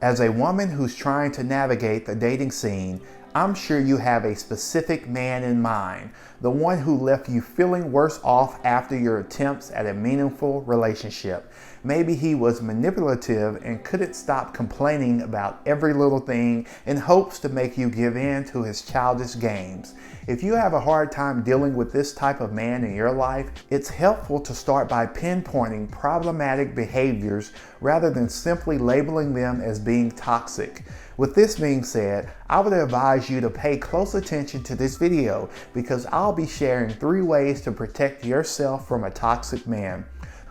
As a woman who's trying to navigate the dating scene, I'm sure you have a specific man in mind, the one who left you feeling worse off after your attempts at a meaningful relationship. Maybe he was manipulative and couldn't stop complaining about every little thing in hopes to make you give in to his childish games. If you have a hard time dealing with this type of man in your life, it's helpful to start by pinpointing problematic behaviors rather than simply labeling them as being toxic. With this being said, I would advise you to pay close attention to this video because I'll be sharing 3 ways to protect yourself from a toxic man.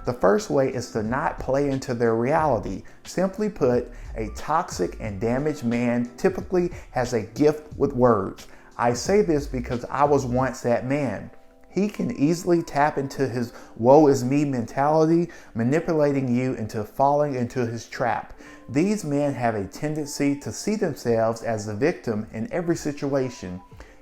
The first way is to not play into their reality. Simply put, a toxic and damaged man typically has a gift with words. I say this because I was once that man. He can easily tap into his woe is me mentality, manipulating you into falling into his trap. These men have a tendency to see themselves as the victim in every situation.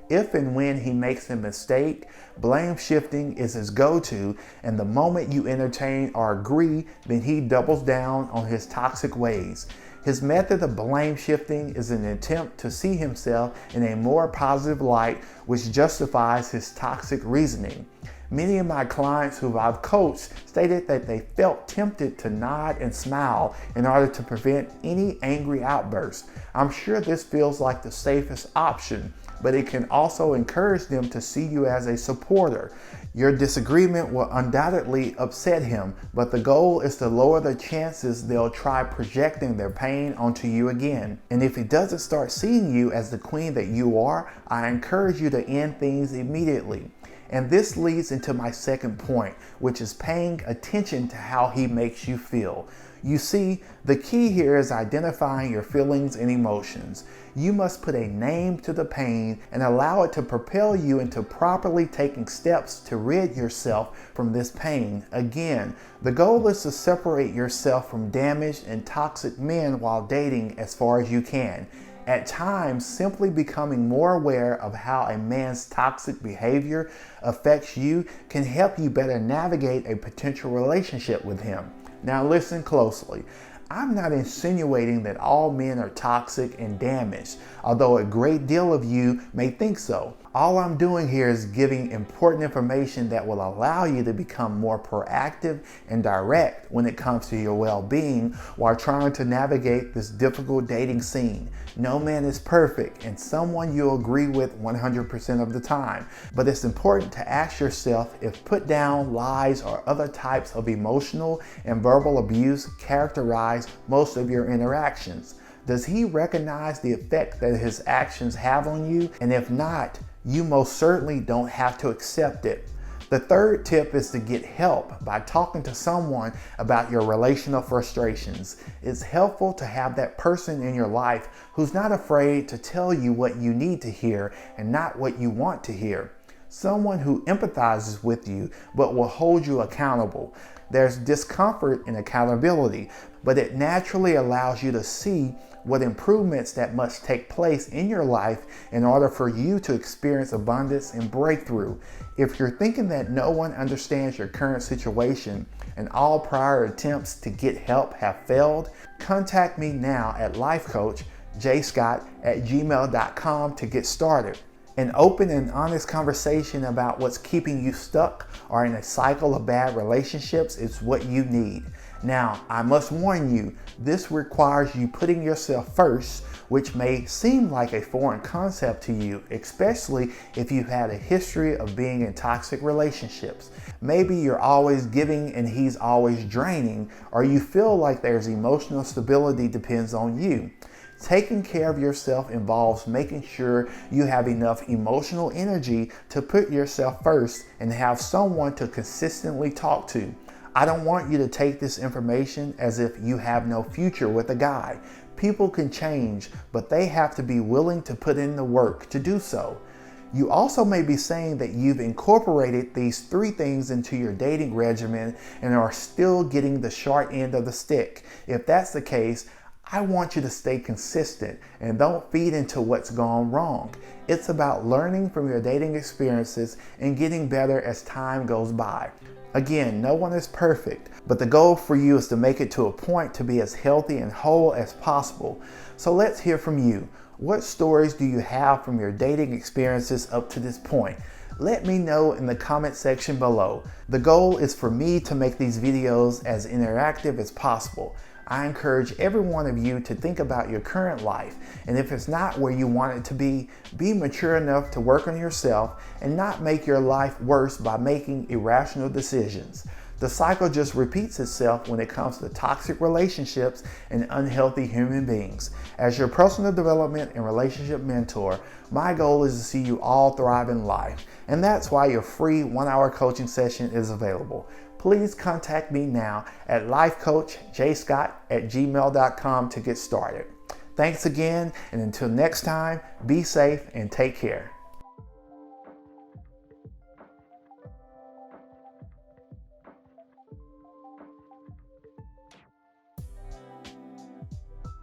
If and when he makes a mistake, blame shifting is his go-to, and the moment you entertain or agree, then he doubles down on his toxic ways. His method of blame shifting is an attempt to see himself in a more positive light, which justifies his toxic reasoning. Many of my clients who I've coached stated that they felt tempted to nod and smile in order to prevent any angry outbursts. I'm sure this feels like the safest option, but it can also encourage them to see you as a supporter. Your disagreement will undoubtedly upset him, but the goal is to lower the chances they'll try projecting their pain onto you again. And if he doesn't start seeing you as the queen that you are, I encourage you to end things immediately. And this leads into my second point, which is paying attention to how he makes you feel. You see, the key here is identifying your feelings and emotions. You must put a name to the pain and allow it to propel you into properly taking steps to rid yourself from this pain. Again, the goal is to separate yourself from damaged and toxic men while dating as far as you can. At times, simply becoming more aware of how a man's toxic behavior affects you can help you better navigate a potential relationship with him. Now listen closely. I'm not insinuating that all men are toxic and damaged, although a great deal of you may think so. All I'm doing here is giving important information that will allow you to become more proactive and direct when it comes to your well-being while trying to navigate this difficult dating scene. No man is perfect and someone you'll agree with 100% of the time, but it's important to ask yourself if put down, lies, or other types of emotional and verbal abuse characterize most of your interactions. Does he recognize the effect that his actions have on you? And if not, you most certainly don't have to accept it. The third tip is to get help by talking to someone about your relational frustrations. It's helpful to have that person in your life who's not afraid to tell you what you need to hear and not what you want to hear. Someone who empathizes with you but will hold you accountable. There's discomfort in accountability, but it naturally allows you to see what improvements that must take place in your life in order for you to experience abundance and breakthrough. If you're thinking that no one understands your current situation and all prior attempts to get help have failed, contact me now at lifecoachjscott@gmail.com to get started. An open and honest conversation about what's keeping you stuck or in a cycle of bad relationships is what you need. Now, I must warn you, this requires you putting yourself first, which may seem like a foreign concept to you, especially if you've had a history of being in toxic relationships. Maybe you're always giving and he's always draining, or you feel like there's emotional stability depends on you. Taking care of yourself involves making sure you have enough emotional energy to put yourself first and have someone to consistently talk to. I don't want you to take this information as if you have no future with a guy. People can change, but they have to be willing to put in the work to do so. You also may be saying that you've incorporated these 3 things into your dating regimen and are still getting the short end of the stick. If that's the case, I want you to stay consistent and don't feed into what's gone wrong. It's about learning from your dating experiences and getting better as time goes by. Again, no one is perfect, but the goal for you is to make it to a point to be as healthy and whole as possible. So let's hear from you. What stories do you have from your dating experiences up to this point? Let me know in the comment section below. The goal is for me to make these videos as interactive as possible. I encourage every one of you to think about your current life, and if it's not where you want it to be mature enough to work on yourself and not make your life worse by making irrational decisions. The cycle just repeats itself when it comes to toxic relationships and unhealthy human beings. As your personal development and relationship mentor, my goal is to see you all thrive in life, and that's why your free 1-hour coaching session is available. Please contact me now at lifecoachjscott@gmail.com to get started. Thanks again, and until next time, be safe and take care.